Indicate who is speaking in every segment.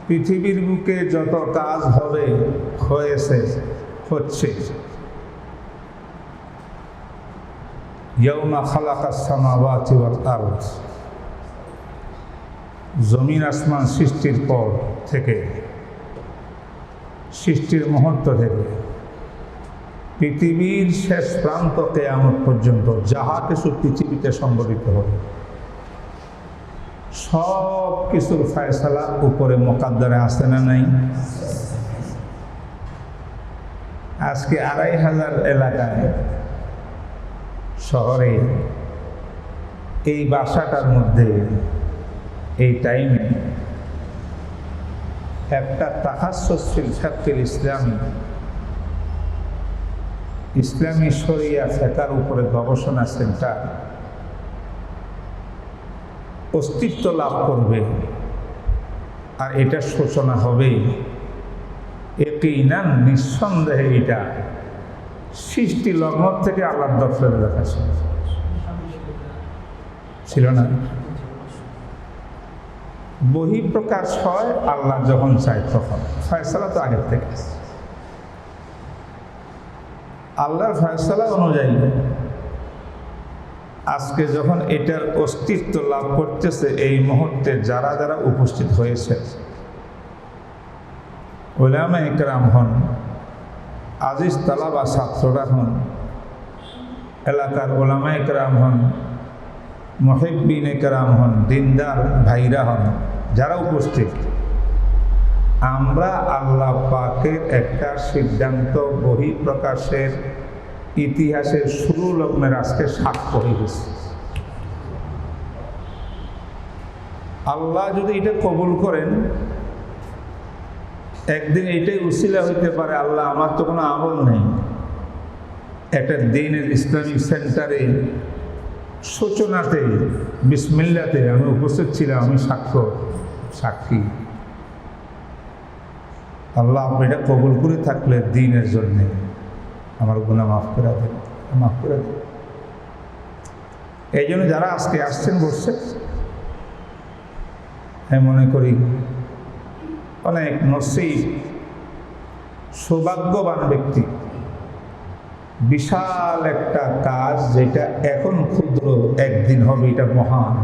Speaker 1: পৃথিবীর বুকে যত কাজ হবে হয়েছে হচ্ছে, ইয়াউমা খালাকাস সামাওয়াতি ওয়াল আরদ, জমিন আসমান সৃষ্টির পর থেকে, সৃষ্টির মুহূর্ত থেকে পৃথিবীর শেষ প্রান্ত কিয়ামত পর্যন্ত যাহা কিছু পৃথিবীতে সংঘটিত হবে সব কিছুর ফয়সালা উপরে মুকাদ্দারে আছে না নাই? আজকে ২৫০০ এলাকায় শহরে এই বাসাটার মধ্যে এই টাইমে একটা তাখাসসুস ফিল ফিকহিল ইসলামী শরিয়া ফিকহের উপরে গবেষণা সেন্টার অস্তিত্ব লাভ করবে। আর এটা সূচনা হবে ইয়াকিনান, নিঃসন্দেহে এটা সৃষ্টি লগ্ন থেকে আল্লাহর দরবারে দেখা ছিল না। বহিঃপ্রকাশ হয় আল্লাহ যখন চায় তখন, ফয়সালা তো আগের থেকে। আল্লাহর ফয়সালা অনুযায়ী আজকে যখন এটার অস্তিত্ব লাভ করতেছে, এই মুহূর্তে যারা যারা উপস্থিত হয়েছে, উলামায়ে কেরাম হন, আজিজ তালাবা ছাত্ররা হন, এলাকার উলামায়ে কেরাম হন, মুহিব্বিনে কেরাম হন, দিনদার ভাইরা হন, যারা উপস্থিত, আমরা আল্লাহ পাকের একটা সিদ্ধান্ত বহিঃপ্রকাশের ইতিহাসের শুরু লগ্নের আজকে সাক্ষ্য হয়ে গেছে। আল্লাহ যদি এটা কবুল করেন, একদিন এটাই উসিলা হইতে পারে, আল্লাহ আমার তো কোনো আমল নেই, একটা দ্বীনের ইসলামিক সেন্টারে সূচনাতে বিসমিল্লাতে আমি উপস্থিত ছিলাম, আমি সাক্ষী। আল্লাহ আপনি এটা কবুল করে থাকলে দ্বীনের জন্যে আমার গুনাহ মাফ করে দেন। এই জন্য যারা আজকে আসছেন বসছে, আমি মনে করি অনেক নসিব, সৌভাগ্যবান ব্যক্তি। বিশাল একটা কাজ যেটা এখন ক্ষুদ্র, একদিন হবে এটা মহান।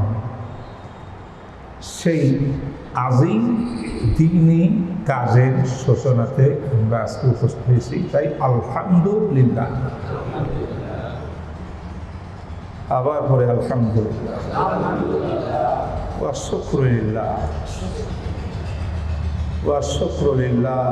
Speaker 1: সেই আজিম দ্বীনি কাজের সূচনাতে আমরা আজকে উপস্থিত হয়েছি, তাই আলহামদুলিল্লাহ। আবার পরে আলহামদুলিল্লাহ ওয়া শুকরুলিল্লাহ ওয়া শুকরুলিল্লাহ।